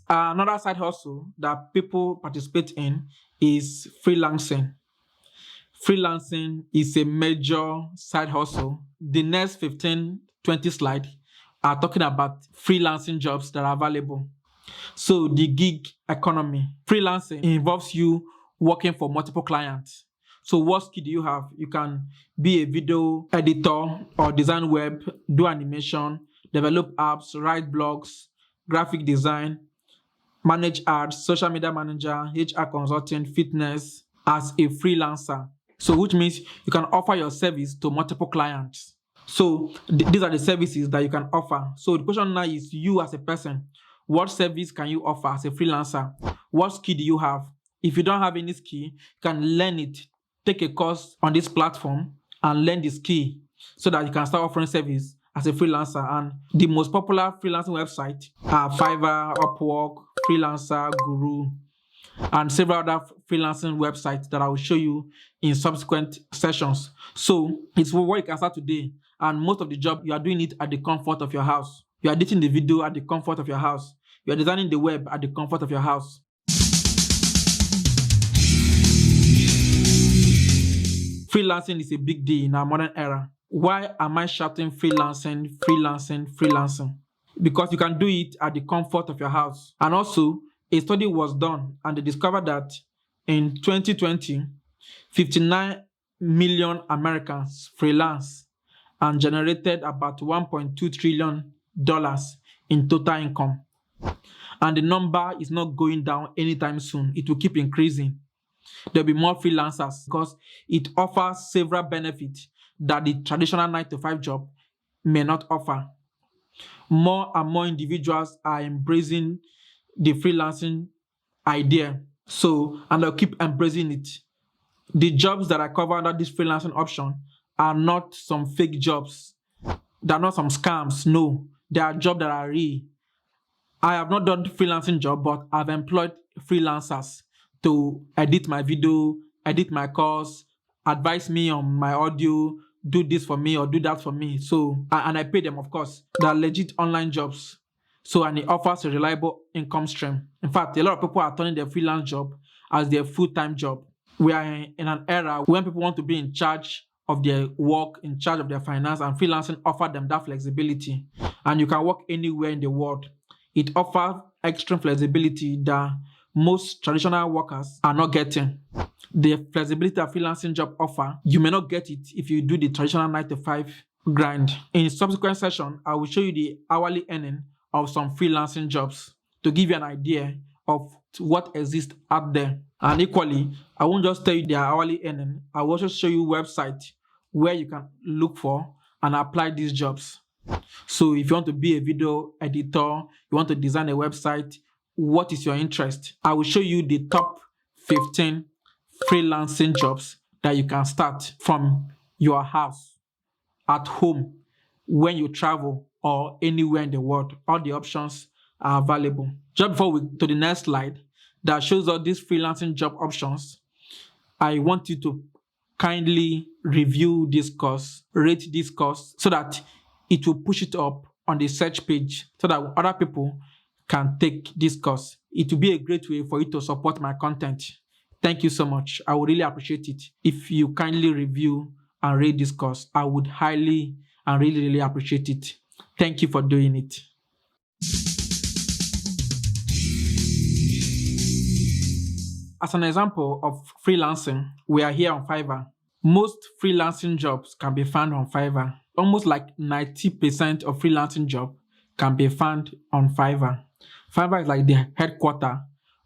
Another side hustle that people participate in is freelancing. Freelancing is a major side hustle. The next 15, 20 slides are talking about freelancing jobs that are available. So the gig economy. Freelancing involves you working for multiple clients. So what skill do you have? You can be a video editor or design web, do animation, develop apps, write blogs, graphic design, manage ads, social media manager, HR consulting, fitness as a freelancer. So which means you can offer your service to multiple clients. So these are the services that you can offer. So the question now is, you as a person, what service can you offer as a freelancer? What skill do you have? If you don't have any skill, you can learn it. Take a course on this platform and learn the skill so that you can start offering service as a freelancer. And the most popular freelancing website are Fiverr, Upwork, Freelancer, Guru, and several other freelancing websites that I will show you in subsequent sessions. So it's where you can start today. And most of the job, you are doing it at the comfort of your house. You are editing the video at the comfort of your house. You are designing the web at the comfort of your house. Freelancing is a big deal in our modern era. Why am I shouting freelancing, freelancing, freelancing? Because you can do it at the comfort of your house. And also, a study was done and they discovered that in 2020, 59 million Americans freelance and generated about $1.2 trillion in total income. And the number is not going down anytime soon. It will keep increasing. There'll be more freelancers because it offers several benefits that the traditional 9-to-5 job may not offer. More and more individuals are embracing the freelancing idea. And they'll keep embracing it. The jobs that I cover under this freelancing option are not some fake jobs. They're not some scams. No, they are jobs that are real. I have not done freelancing job, but I've employed freelancers to edit my video, edit my course, advise me on my audio, do this for me or do that for me. And I pay them, of course. They are legit online jobs. And it offers a reliable income stream. In fact, a lot of people are turning their freelance job as their full-time job. We are in an era when people want to be in charge of their work, in charge of their finance, and freelancing offers them that flexibility. And you can work anywhere in the world. It offers extreme flexibility that most traditional workers are not getting. The flexibility that freelancing job offer, you may not get it if you do the traditional 9-to-5 grind. In subsequent session, I will show you the hourly earning of some freelancing jobs to give you an idea of what exists out there. And equally, I won't just tell you their hourly earning. I will also show you websites where you can look for and apply these jobs. So if you want to be a video editor, you want to design a website, what is your interest? I will show you the top 15 freelancing jobs that you can start from your house, at home, when you travel, or anywhere in the world. All the options are available. Just before we to the next slide that shows all these freelancing job options, I want you to kindly review this course, rate this course, so that it will push it up on the search page so that other people can take this course. It will be a great way for you to support my content. Thank you so much. I would really appreciate it if you kindly review and rate this course. I would highly and really appreciate it. Thank you for doing it. As an example of freelancing, we are here on Fiverr. Most freelancing jobs can be found on Fiverr. Almost like 90% of freelancing jobs can be found on Fiverr. Fiverr is like the headquarters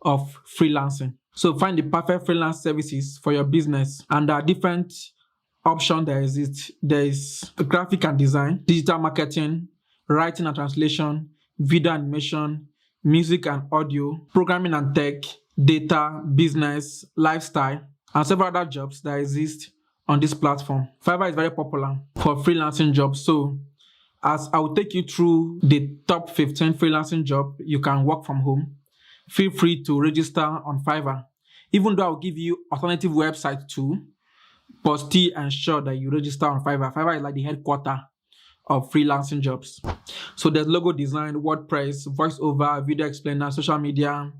of freelancing. So find the perfect freelance services for your business. And there are different options that exist. There is graphic and design, digital marketing, writing and translation, video animation, music and audio, programming and tech, data, business, lifestyle, and several other jobs that exist on this platform. Fiverr is very popular for freelancing jobs. So as I will take you through the top 15 freelancing jobs you can work from home, feel free to register on Fiverr. Even though I will give you alternative websites too, but still ensure that you register on Fiverr. Fiverr is like the headquarters of freelancing jobs. So there's logo design, WordPress, voiceover, video explainer, social media,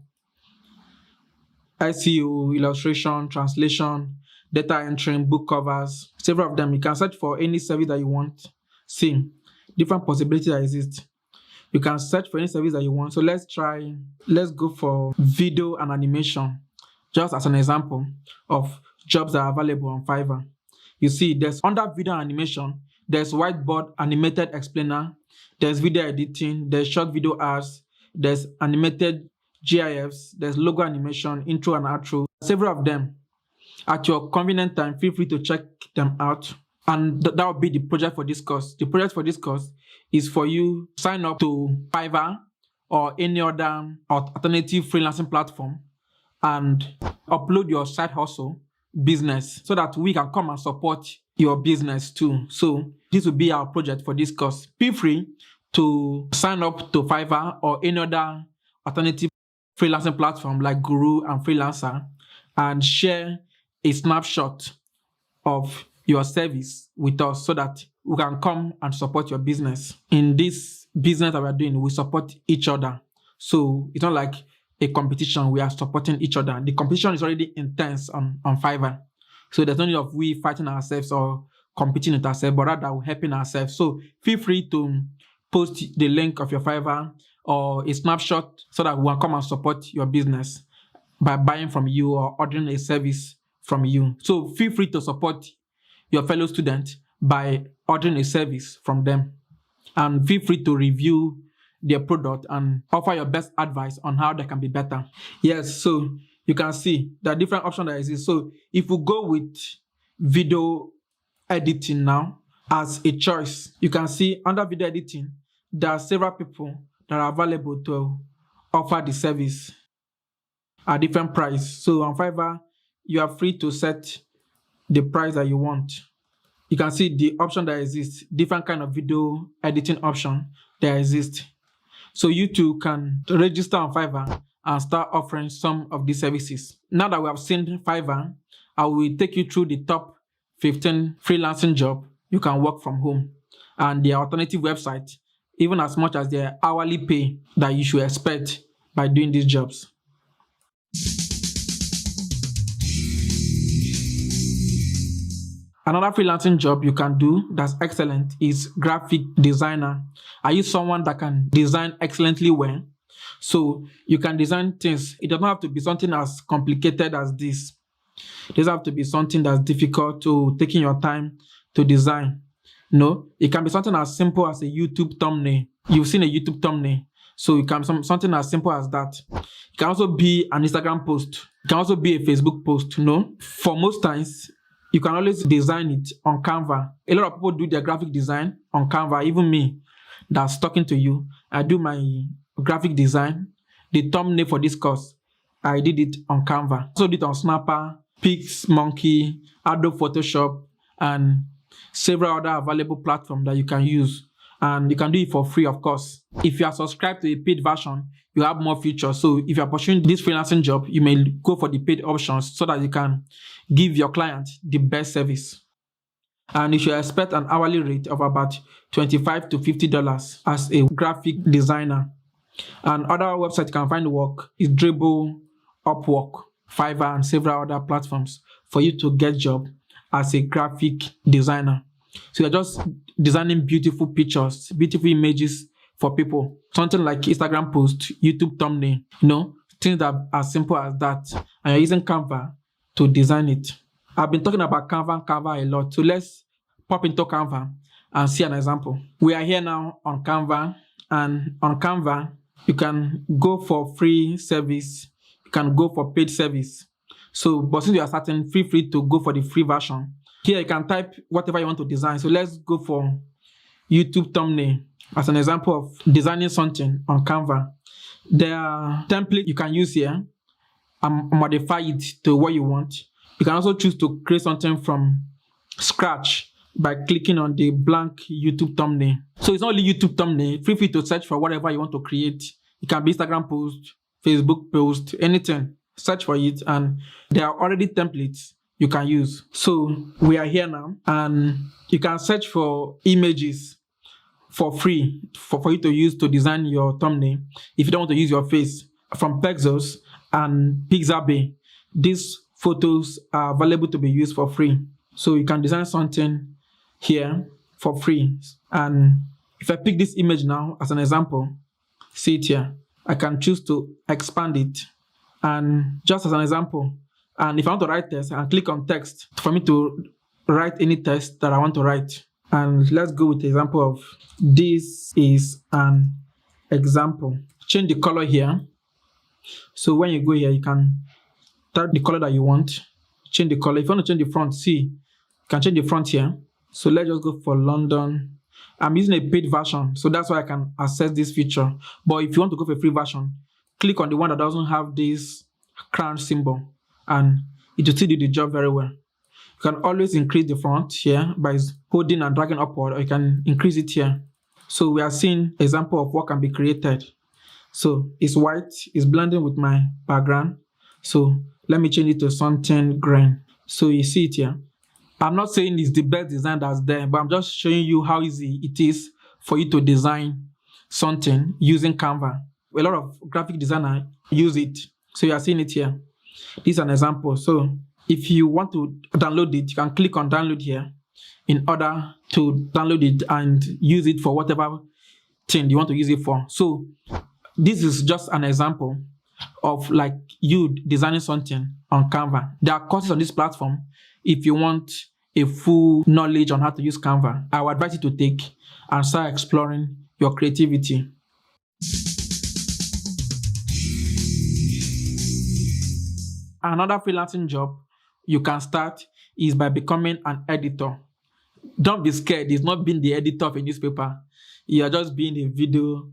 SEO, illustration, translation, data entry, book covers, several of them. You can search for any service that you want. See, different possibilities that exist. You can search for any service that you want. So let's go for video and animation, just as an example of jobs that are available on Fiverr. You see, there's under video and animation, there's whiteboard, animated explainer, there's video editing, there's short video ads, there's animated GIFs, there's logo animation, intro and outro, several of them. At your convenient time, feel free to check them out. And that will be the project for this course. The project for this course is for you to sign up to Fiverr or any other alternative freelancing platform and upload your side hustle business so that we can come and support your business too. So this will be our project for this course. Feel free to sign up to Fiverr or any other alternative freelancing platform like Guru and Freelancer and share a snapshot of your service with us so that we can come and support your business. In this business that we're doing, we support each other. So it's not like a competition, we are supporting each other. The competition is already intense on Fiverr. So there's no need of we fighting ourselves or competing with ourselves, but rather we're helping ourselves. So feel free to post the link of your Fiverr or a snapshot so that we will come and support your business by buying from you or ordering a service from you. So feel free to support your fellow student by ordering a service from them. And feel free to review their product and offer your best advice on how they can be better. Yes, so you can see there are different options that exist. So if we go with video editing now as a choice, you can see under video editing, there are several people that are available to offer the service at different price. So on Fiverr, you are free to set the price that you want. You can see the option that exists, different kind of video editing option that exist. So you too can register on Fiverr and start offering some of these services. Now that we have seen Fiverr, I will take you through the top 15 freelancing job you can work from home and their alternative website, even as much as their hourly pay that you should expect by doing these jobs. Another freelancing job you can do that's excellent is graphic designer. Are you someone that can design excellently well? So you can design things. It doesn't have to be something as complicated as this. It doesn't have to be something that's difficult to taking your time to design. No, it can be something as simple as a YouTube thumbnail. You've seen a YouTube thumbnail. So it can be something as simple as that. It can also be an Instagram post. It can also be a Facebook post. No, for most times, you can always design it on Canva. A lot of people do their graphic design on Canva. Even me, that's talking to you, I do my graphic design. The thumbnail for this course, I did it on Canva. Also did it on Snapper, PixMonkey, Adobe Photoshop, and several other available platforms that you can use. And you can do it for free, of course. If you are subscribed to a paid version, you have more features. So if you are pursuing this freelancing job, you may go for the paid options so that you can give your client the best service. And you should expect an hourly rate of about $25 to $50 as a graphic designer. And other websites you can find work is Dribbble, Upwork, Fiverr, and several other platforms for you to get job as a graphic designer. So you're just designing beautiful pictures, beautiful images for people. Something like Instagram post, YouTube thumbnail, things that are as simple as that. And you're using Canva to design it. I've been talking about Canva a lot. So let's pop into Canva and see an example. We are here now on Canva, and on Canva, you can go for free service. You can go for paid service. So, but since you are starting, feel free to go for the free version. Here you can type whatever you want to design. So let's go for YouTube thumbnail as an example of designing something on Canva. There are templates you can use here and modify it to what you want. You can also choose to create something from scratch by clicking on the blank YouTube thumbnail. So it's not only YouTube thumbnail. Feel free to search for whatever you want to create. It can be Instagram post, Facebook post, anything. Search for it, and there are already templates you can use. So we are here now, and you can search for images for free for you to use to design your thumbnail if you don't want to use your face from Pexels and Pixabay. These photos are available to be used for free. So you can design something here for free. And if I pick this image now as an example, see it here, I can choose to expand it. And just as an example, and if I want to write text, I can click on text for me to write any text that I want to write. And let's go with the example of, this is an example. Change the color here. So when you go here, you can type the color that you want. Change the color. If you want to change the font, see, you can change the font here. So let's just go for London. I'm using a paid version, so that's why I can access this feature. But if you want to go for a free version, click on the one that doesn't have this crown symbol, and it will still do the job very well. You can always increase the font here by holding and dragging upward, or you can increase it here. So we are seeing example of what can be created. So it's white, it's blending with my background. So let me change it to something green. So you see it here. I'm not saying it's the best design that's there, but I'm just showing you how easy it is for you to design something using Canva. A lot of graphic designers use it. So you are seeing it here. This is an example. So if you want to download it, you can click on download here in order to download it and use it for whatever thing you want to use it for. So this is just an example of like you designing something on Canva. There are courses on this platform. If you want a full knowledge on how to use Canva, I would advise you to take and start exploring your creativity. Another freelancing job you can start is by becoming an editor. Don't be scared. It's not being the editor of a newspaper. You are just being a video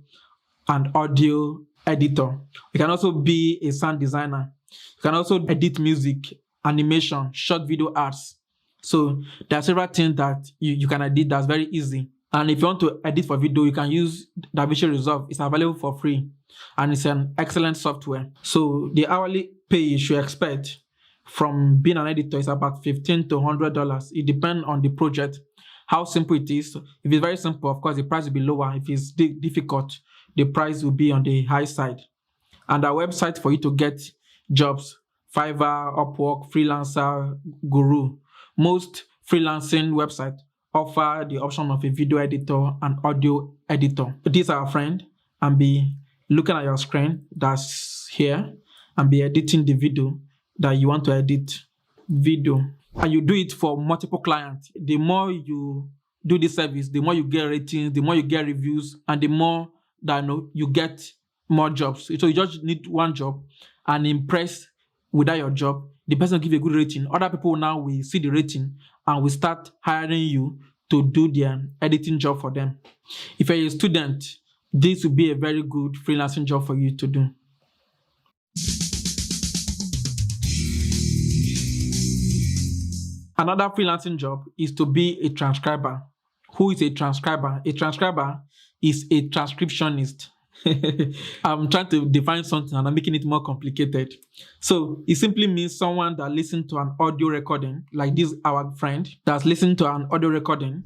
and audio editor. You can also be a sound designer. You can also edit music, animation, short video ads. So there are several things that you can edit that's very easy. And if you want to edit for video, you can use DaVinci Resolve. It's available for free and it's an excellent software. So the hourly pay you should expect from being an editor is about $15 to $100. It depends on the project, how simple it is. If it's very simple, of course, the price will be lower. If it's difficult, the price will be on the high side. And our website for you to get jobs, Fiverr, Upwork, Freelancer, Guru. Most freelancing websites offer the option of a video editor and audio editor. These are our friend, and be looking at your screen that's here and be editing the video that you want to edit. Video. And you do it for multiple clients. The more you do this service, the more you get ratings, the more you get reviews, and the more that you get more jobs. So you just need one job and impress with that your job. The person will give you a good rating. Other people now will see the rating and will start hiring you to do their editing job for them. If you're a student, this will be a very good freelancing job for you to do. Another freelancing job is to be a transcriber. Who is a transcriber? A transcriber is a transcriptionist. I'm trying to define something and I'm making it more complicated. So it simply means someone that listens to an audio recording, like this our friend that's listening to an audio recording.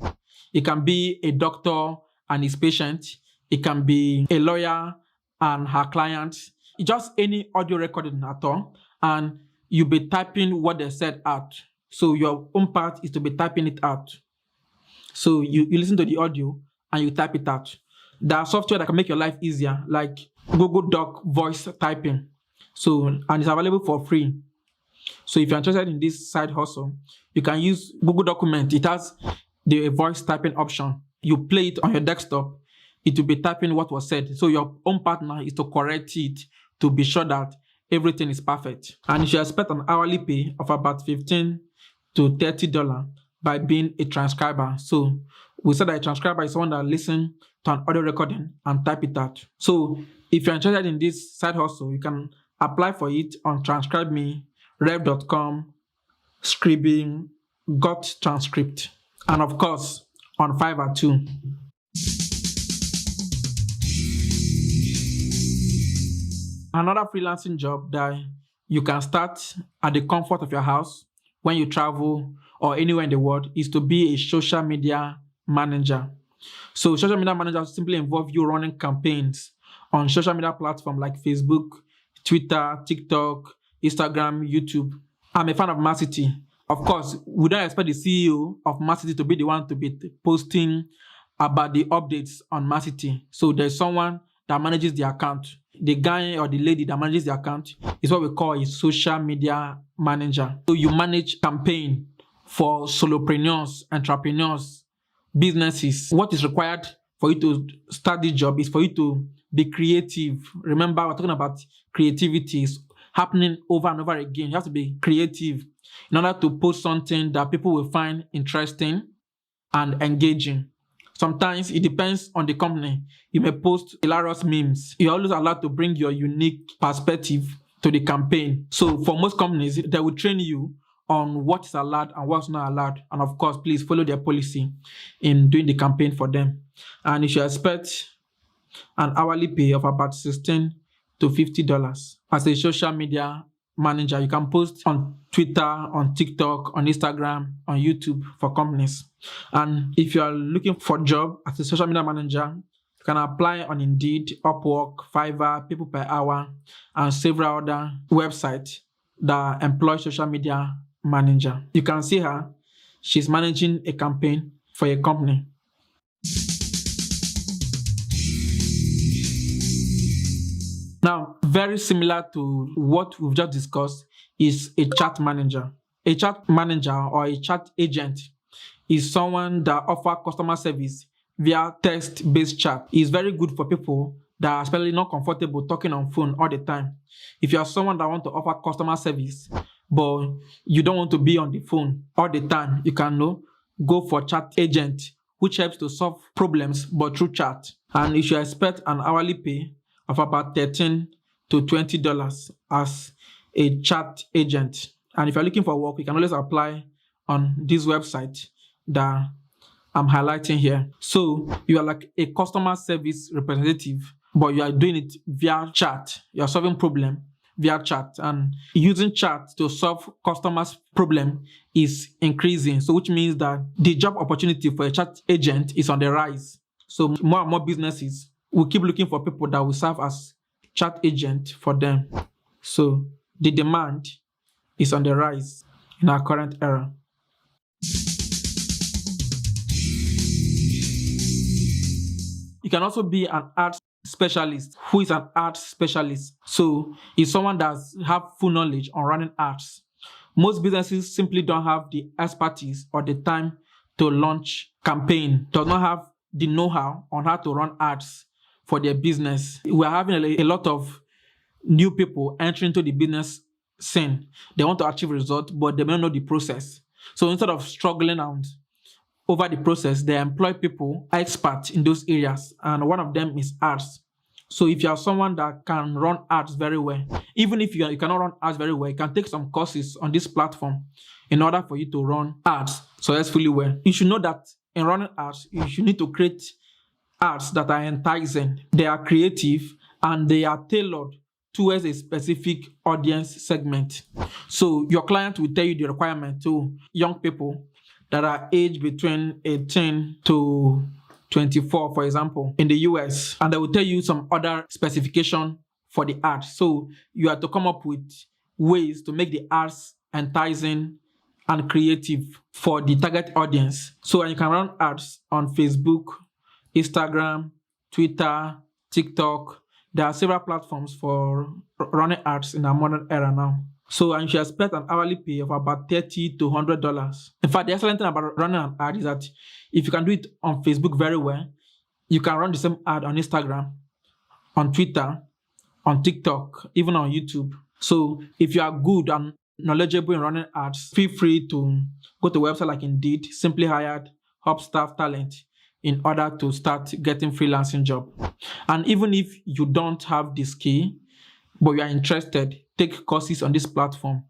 It can be a doctor and his patient. It can be a lawyer and her client. Just any audio recording at all. And you'll be typing what they said out. So your own part is to be typing it out. So you listen to the audio and you type it out. There are software that can make your life easier, like Google Doc voice typing. So, and it's available for free. So if you're interested in this side hustle, you can use Google Document. It has the voice typing option. You play it on your desktop, it will be typing what was said. So your own partner is to correct it to be sure that everything is perfect. And you should expect an hourly pay of about $15 to $30 by being a transcriber. So we said that a transcriber is someone that listens to an audio recording and type it out. So if you're interested in this side hustle, you can apply for it on TranscribeMe, Rev.com, Scribing, Got Transcript, and of course on Fiverr too. Another freelancing job that you can start at the comfort of your house when you travel or anywhere in the world is to be a social media manager. So social media manager simply involve you running campaigns on social media platforms like Facebook, Twitter, TikTok, Instagram, YouTube. I'm a fan of Massity. Of course, we don't expect the CEO of Massity to be the one to be posting about the updates on Massity. So there's someone that manages the account. The guy or the lady that manages the account is what we call a social media manager. So you manage campaign for solopreneurs, entrepreneurs, businesses. What is required for you to start this job is for you to be creative. Remember, we're talking about creativity is happening over and over again. You have to be creative in order to post something that people will find interesting and engaging. Sometimes it depends on the company. You may post hilarious memes. You're always allowed to bring your unique perspective to the campaign. So for most companies, they will train you on what is allowed and what's not allowed. And of course, please follow their policy in doing the campaign for them. And you should expect an hourly pay of about $16 to $50. As a social media manager, you can post on Twitter, on TikTok, on Instagram, on YouTube for companies. And if you are looking for a job as a social media manager, you can apply on Indeed, Upwork, Fiverr, People Per Hour, and several other websites that employ social media manager. You can see her. She's managing a campaign for a company. Now, very similar to what we've just discussed is a chat manager. A chat manager or a chat agent is someone that offers customer service via text-based chat. It's very good for people that are especially not comfortable talking on phone all the time. If you are someone that wants to offer customer service, but you don't want to be on the phone all the time, you can go for chat agent, which helps to solve problems but through chat. And you should expect an hourly pay of about $13 to $20 as a chat agent. And if you're looking for work, you can always apply on this website that I'm highlighting here. So you are like a customer service representative, but you are doing it via chat. You are solving problem via chat, and using chat to solve customers' problem is increasing. So which means that the job opportunity for a chat agent is on the rise. So more and more businesses will keep looking for people that will serve as chat agent for them. So the demand is on the rise in our current era. You can also be an art specialist. Who is an art specialist? So it's someone that have full knowledge on running arts. Most businesses simply don't have the expertise or the time to launch campaign, does not have the know-how on how to run ads for their business. We're having a lot of new people entering into the business scene. They want to achieve results, but they don't know the process. So instead of struggling out over the process, they employ people experts in those areas, and one of them is ads. So if you are someone that can run ads very well, even if you cannot run ads very well, you can take some courses on this platform in order for you to run ads successfully well. You should know that in running ads, you should need to create ads that are enticing, they are creative, and they are tailored towards a specific audience segment. So your client will tell you the requirement to young people that are aged between 18 to 24, for example, in the US, and they will tell you some other specification for the ad. So you have to come up with ways to make the ads enticing and creative for the target audience. So you can run ads on Facebook, Instagram, Twitter, TikTok. There are several platforms for running ads in our modern era now. So you should expect an hourly pay of about $30 to $100. In fact, the excellent thing about running an ad is that if you can do it on Facebook very well, you can run the same ad on Instagram, on Twitter, on TikTok, even on YouTube. So if you are good and knowledgeable in running ads, feel free to go to a website like Indeed, Simply Hired, Hubstaff Talent in order to start getting freelancing job. And even if you don't have the skill, but you are interested, take courses on this platform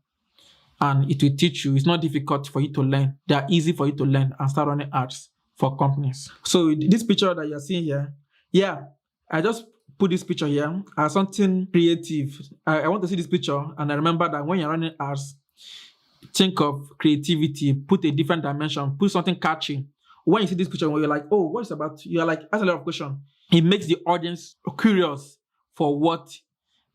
and it will teach you. It's not difficult for you to learn. They are easy for you to learn and start running ads for companies. So this picture that you're seeing here, I just put this picture here as something creative. I want to see this picture and I remember that when you're running ads, think of creativity, put a different dimension, put something catchy. when you see this picture, when you're like, oh, what is about? You're like, ask a lot of questions. It makes the audience curious for what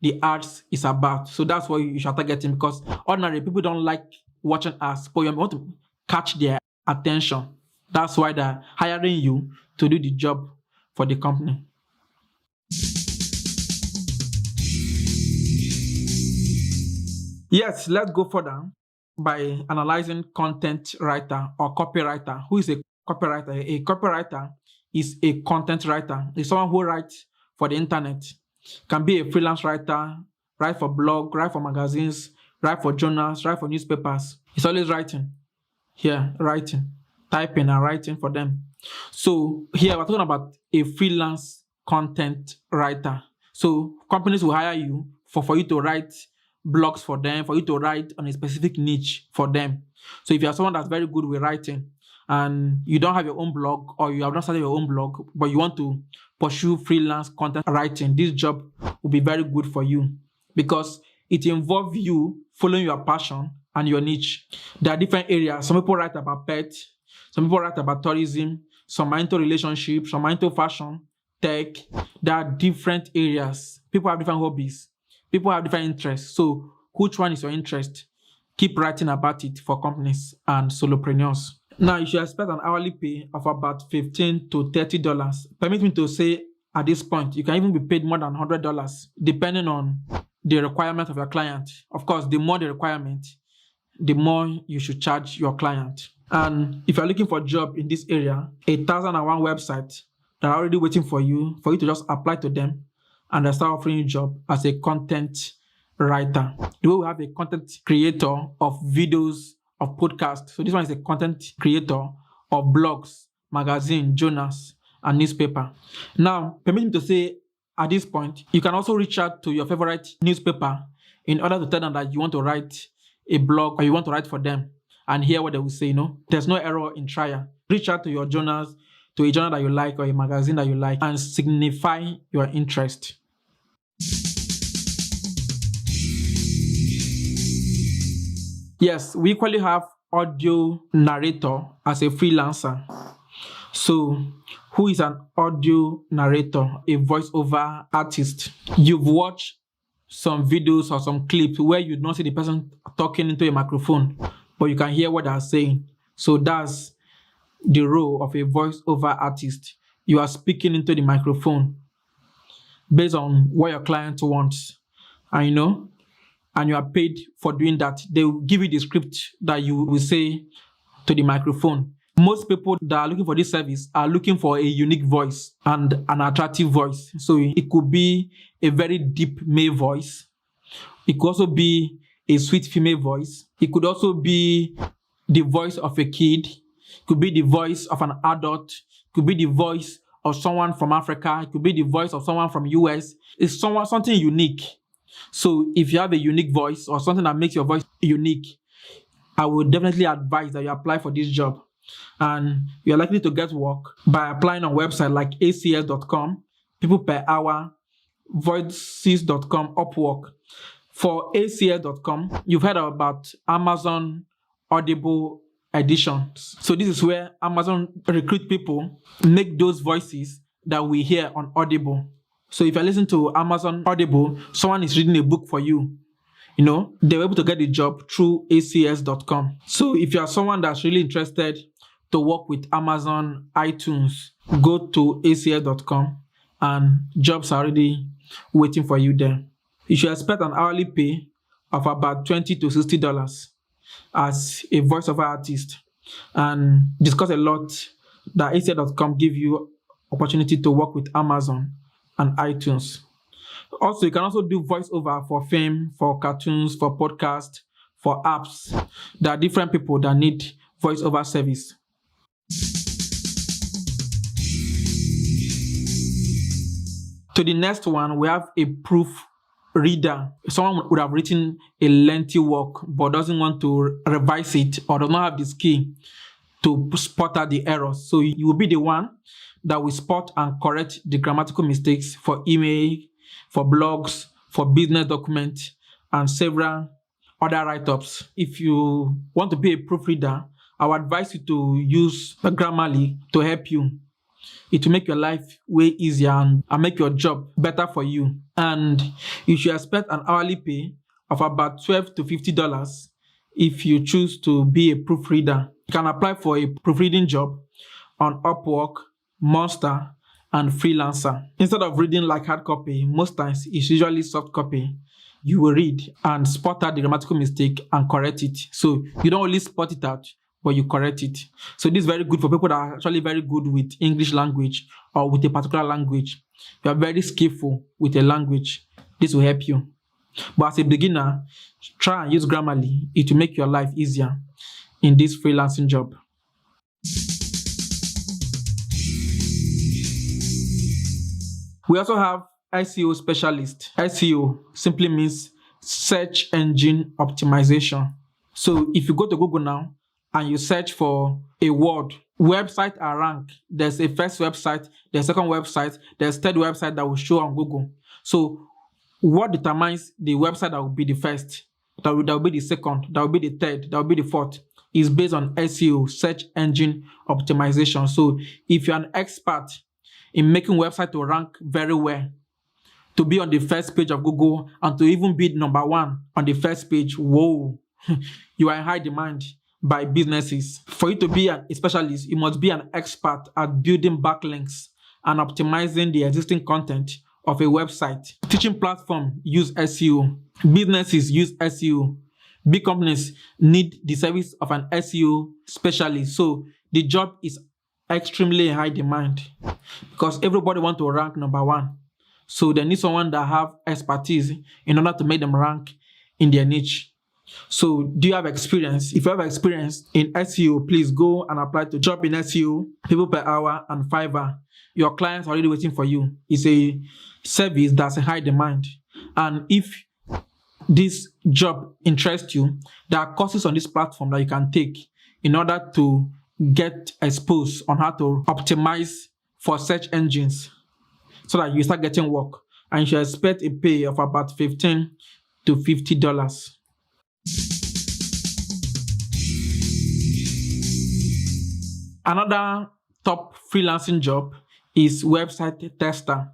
the ads is about. So that's why you should target them, because ordinary people don't like watching ads, but you want to catch their attention. That's why they're hiring you to do the job for the company. Yes, let's go further by analyzing content writer or copywriter. Who is a copywriter? A copywriter is a content writer. It's someone who writes for the internet. Can be a freelance writer, write for blog, write for magazines, write for journals, write for newspapers. It's always writing. Here, writing, typing and writing for them. So here we're talking about a freelance content writer. So companies will hire you for you to write blogs for them, for you to write on a specific niche for them. So if you're someone that's very good with writing and you don't have your own blog, or you have not started your own blog, but you want to pursue freelance content writing, this job will be very good for you because it involves you following your passion and your niche. There are different areas. Some people write about pets, some people write about tourism, some are into relationships, some are into fashion, tech. There are different areas. People have different hobbies. People have different interests. So which one is your interest? Keep writing about it for companies and solopreneurs. Now, you should expect an hourly pay of about $15 to $30. Permit me to say at this point, you can even be paid more than $100 depending on the requirement of your client. Of course, the more the requirement, the more you should charge your client. And if you're looking for a job in this area, 1001 websites that are already waiting for you to just apply to them and they start offering you a job as a content writer. The way we have a content creator of videos, of podcasts. So this one is a content creator of blogs, magazine, journals, and newspaper. Now, permit me to say at this point, you can also reach out to your favorite newspaper in order to tell them that you want to write a blog or you want to write for them and hear what they will say. There's no error in trial. Reach out to your journals, to a journal that you like or a magazine that you like, and signify your interest. Yes, we equally have audio narrator as a freelancer. So, who is an audio narrator? A voiceover artist. You've watched some videos or some clips where you don't see the person talking into a microphone, but you can hear what they're saying. So that's the role of a voiceover artist. You are speaking into the microphone based on what your client wants. And you are paid for doing that. They will give you the script that you will say to the microphone. Most people that are looking for this service are looking for a unique voice and an attractive voice. So it could be a very deep male voice. It could also be a sweet female voice. It could also be the voice of a kid. It could be the voice of an adult. It could be the voice of someone from Africa. It could be the voice of someone from US. It's something unique. So if you have a unique voice or something that makes your voice unique, I would definitely advise that you apply for this job. And you're likely to get work by applying on websites like ACS.com, People Per Hour, Voices.com, Upwork. For ACS.com, you've heard about Amazon Audible editions. So this is where Amazon recruit people, make those voices that we hear on Audible. So if you listen to Amazon Audible, someone is reading a book for you. They're able to get the job through ACS.com. So if you are someone that's really interested to work with Amazon iTunes, go to ACS.com and jobs are already waiting for you there. You should expect an hourly pay of about $20 to $60 as a voiceover artist, and discuss a lot that ACS.com give you opportunity to work with Amazon and iTunes. Also, you can also do voiceover for film, for cartoons, for podcasts, for apps. There are different people that need voiceover service. To the next one, we have a proof reader. Someone would have written a lengthy work but doesn't want to revise it or does not have the skill to spot out the errors. So you will be the one that will spot and correct the grammatical mistakes for email, for blogs, for business documents, and several other write-ups. If you want to be a proofreader, I would advise you to use Grammarly to help you. It will make your life way easier and make your job better for you. And you should expect an hourly pay of about $12 to $50 if you choose to be a proofreader. You can apply for a proofreading job on Upwork, Monster, and Freelancer. Instead of reading like hard copy, most times it's usually soft copy. You will read and spot out the grammatical mistake and correct it. So you don't only spot it out, but you correct it. So this is very good for people that are actually very good with English language or with a particular language. You are very skillful with a language. This will help you. But as a beginner, try and use Grammarly. It will make your life easier in this freelancing job. We also have SEO specialist. SEO simply means search engine optimization. So if you go to Google now and you search for a word, websites are ranked. There's a first website, there's a second website, there's a third website that will show on Google. So what determines the website that will be the first, that will be the second, that will be the third, that will be the fourth, is based on SEO, search engine optimization. So if you're an expert in making website to rank very well, to be on the first page of Google, and to even be number one on the first page, whoa, you are in high demand by businesses. For you to be a specialist, you must be an expert at building backlinks and optimizing the existing content of a website. Teaching platforms use SEO. Businesses use SEO. Big companies need the service of an SEO specialist. So the job is extremely in high demand because everybody wants to rank number one. So they need someone that have expertise in order to make them rank in their niche. So do you have experience? If you have experience in SEO, please go and apply to job in SEO, people per hour, and Fiverr. Your clients are already waiting for you. It's a service that's in high demand. And if this job interests you, there are courses on this platform that you can take in order to get exposed on how to optimize for search engines so that you start getting work. And you should expect a pay of about $15 to $50. Another top freelancing job is website tester.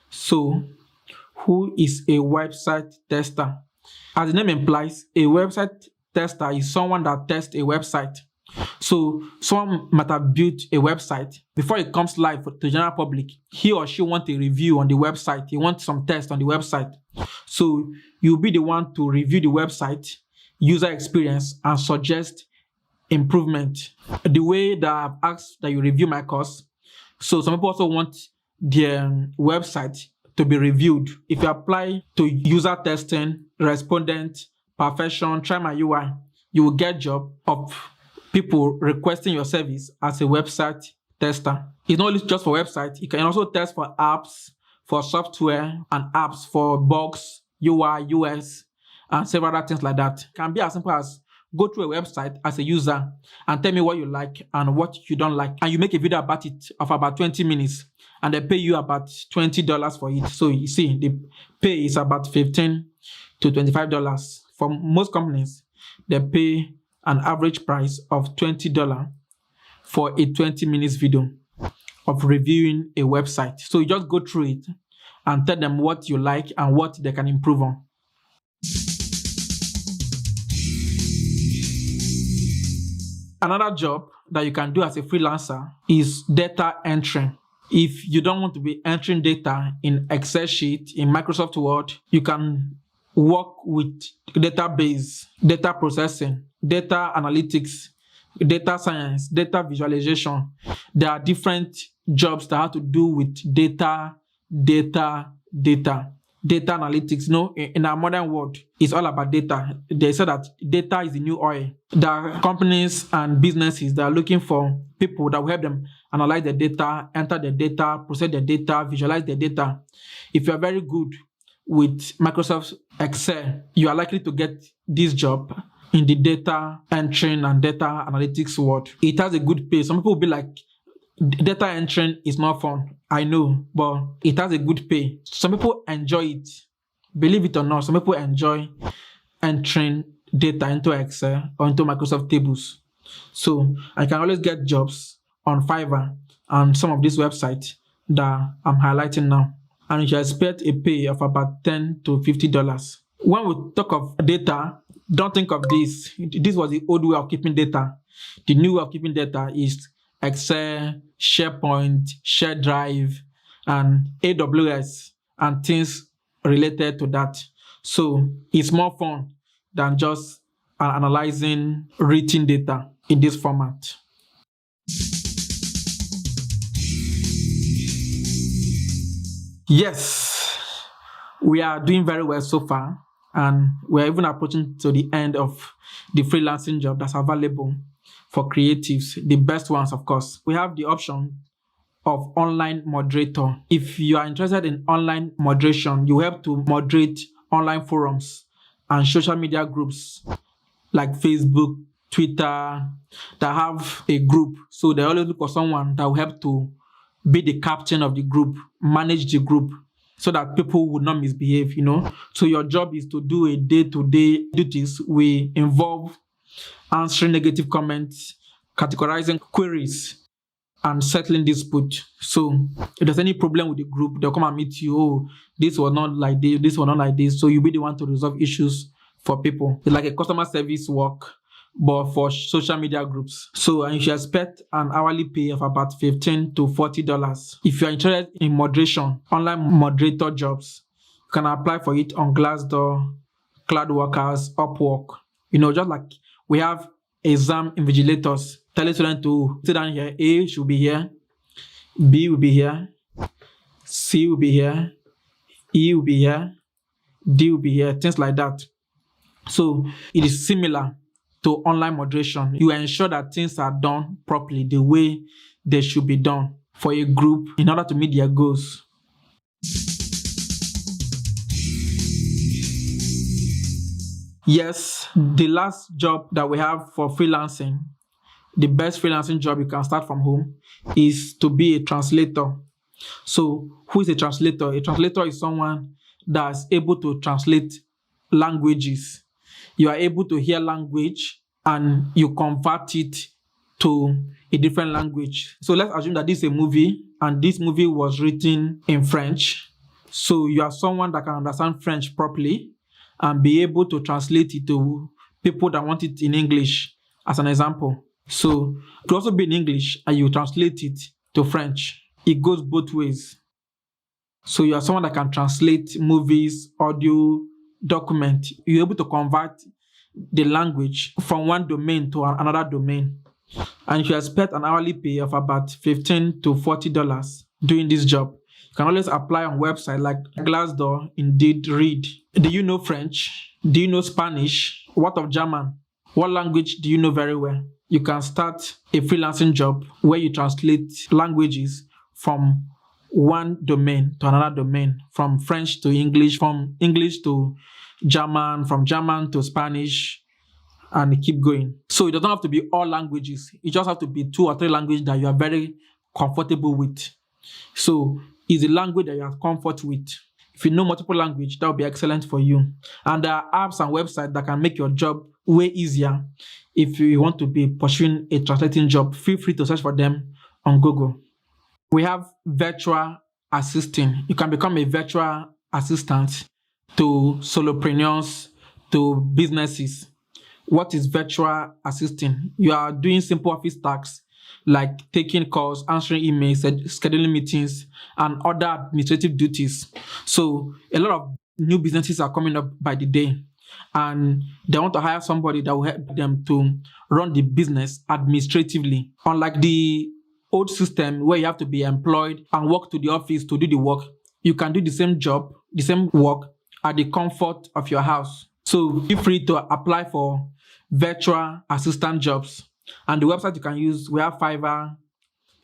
So, who is a website tester? As the name implies, a website tester is someone that tests a website. So someone might have built a website. Before it comes live to the general public, he or she wants a review on the website. He wants some tests on the website. So you'll be the one to review the website, user experience, and suggest improvement. The way that I've asked that you review my course. So some people also want their website to be reviewed. If you apply to user testing, respondent, perfection, try my UI, you will get job of people requesting your service as a website tester. It's not just for websites. You can also test for apps, for software, and apps for bugs, UI, UX, and several other things like that. It can be as simple as go through a website as a user and tell me what you like and what you don't like. And you make a video about it of about 20 minutes and they pay you about $20 for it. So you see, the pay is about $15 to $25. For most companies, they pay an average price of $20 for a 20 minutes video of reviewing a website. So you just go through it and tell them what you like and what they can improve on. Another job that you can do as a freelancer is data entry. If you don't want to be entering data in Excel sheet, in Microsoft Word, you can work with database, data processing, data analytics, data science, data visualization. There are different jobs that have to do with data analytics. In our modern world, it's all about data. They say that data is the new oil. There are companies and businesses that are looking for people that will help them analyze the data, enter the data, process the data, visualize the data. If you are very good with Microsoft Excel, you are likely to get this job in the data entering and data analytics world. It has a good pay. Some people will be like, data entering is not fun. I know, but it has a good pay. Some people enjoy it. Believe it or not, some people enjoy entering data into Excel or into Microsoft tables. So I can always get jobs on Fiverr and some of these websites that I'm highlighting now. And you should expect a pay of about $10 to $50. When we talk of data, don't think of this. This was the old way of keeping data. The new way of keeping data is Excel, SharePoint, ShareDrive, and AWS, and things related to that. So it's more fun than just analyzing written data in this format. Yes, we are doing very well so far, and we're even approaching to the end of the freelancing job that's available for creatives, the best ones, of course. We have the option of online moderator. If you are interested in online moderation, you have to moderate online forums and social media groups like Facebook, Twitter, that have a group. So they always look for someone that will help to be the captain of the group, manage the group, so that people would not misbehave, So your job is to do a day-to-day duties. We involve answering negative comments, categorizing queries, and settling dispute. So if there's any problem with the group, they'll come and meet you. Oh, this was not like this was not like this. So you'll be the one to resolve issues for people. It's like a customer service work, but for social media groups. So you should expect an hourly pay of about $15 to $40. If you're interested in moderation, online moderator jobs, you can apply for it on Glassdoor, Cloudworkers, Upwork. Just like we have exam invigilators telling students to sit down here. A should be here, B will be here, C will be here, E will be here, D will be here, things like that. So it is similar to online moderation. You ensure that things are done properly, the way they should be done for a group in order to meet their goals. Yes, the last job that we have for freelancing, the best freelancing job you can start from home, is to be a translator. So who is a translator? A translator is someone that's able to translate languages. You are able to hear language and you convert it to a different language. So let's assume that this is a movie and this movie was written in French. So you are someone that can understand French properly and be able to translate it to people that want it in English, as an example. So it could also be in English and you translate it to French. It goes both ways. So you are someone that can translate movies, audio, document. You're able to convert the language from one domain to another domain. And you expect an hourly pay of about $15 to $40 doing this job. You can always apply on websites like Glassdoor, Indeed, Read. Do you know French? Do you know Spanish? What of German? What language do you know very well? You can start a freelancing job where you translate languages from one domain to another domain, from French to English, from English to German, from German to Spanish, and keep going. So it doesn't have to be all languages. It just have to be 2 or 3 languages that you are very comfortable with. So it's a language that you are comfortable with. If you know multiple language, that will be excellent for you. And there are apps and websites that can make your job way easier. If you want to be pursuing a translating job, feel free to search for them on Google. We have virtual assisting. You can become a virtual assistant to solopreneurs, to businesses. What is virtual assisting? You are doing simple office tasks like taking calls, answering emails, scheduling meetings, and other administrative duties. So a lot of new businesses are coming up by the day, and they want to hire somebody that will help them to run the business administratively. Unlike the old system where you have to be employed and walk to the office to do the work, you can do the same job, the same work at the comfort of your house. So feel free to apply for virtual assistant jobs. And the website you can use, we have Fiverr,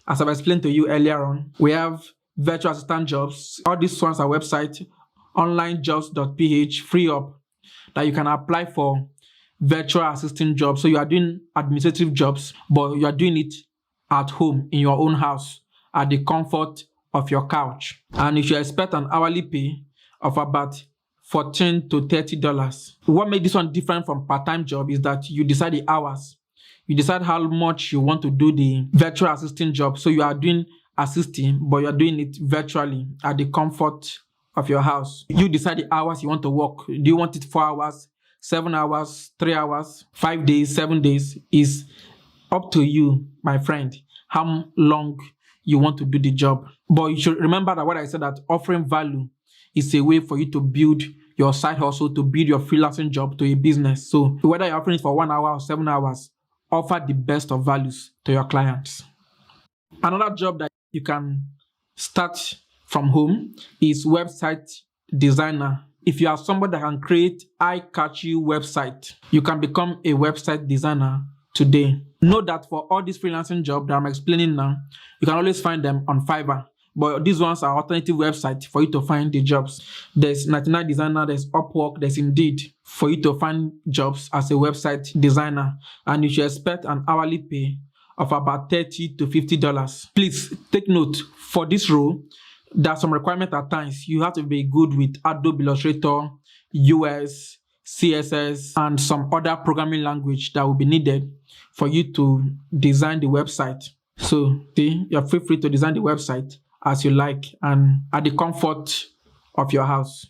as I've explained to you earlier on. We have virtual assistant jobs. All these ones are website, onlinejobs.ph, free up, that you can apply for virtual assistant jobs. So you are doing administrative jobs, but you are doing it at home in your own house at the comfort of your couch. And if you expect an hourly pay of about $14 to $30. What makes this one different from part-time job is that you decide the hours. You decide how much you want to do the virtual assisting job. So you are doing assisting, but you're doing it virtually at the comfort of your house. You decide the hours you want to work. Do you want it 4 hours, 7 hours, 3 hours, 5 days, 7 days? Is up to you, my friend, how long you want to do the job. But you should remember that what I said, that offering value is a way for you to build your side hustle, to build your freelancing job to a business. So whether you're offering it for 1 hour or 7 hours, offer the best of values to your clients. Another job that you can start from home is website designer. If you are somebody that can create eye-catchy website, you can become a website designer today. Know that for all these freelancing jobs that I'm explaining now, you can always find them on Fiverr. But these ones are alternative websites for you to find the jobs. There's 99 Designer, there's Upwork, there's Indeed for you to find jobs as a website designer. And you should expect an hourly pay of about $30 to $50. Please take note, for this role, there are some requirements at times. You have to be good with Adobe Illustrator, US, CSS, and some other programming language that will be needed for you to design the website. So you're free to design the website as you like and at the comfort of your house.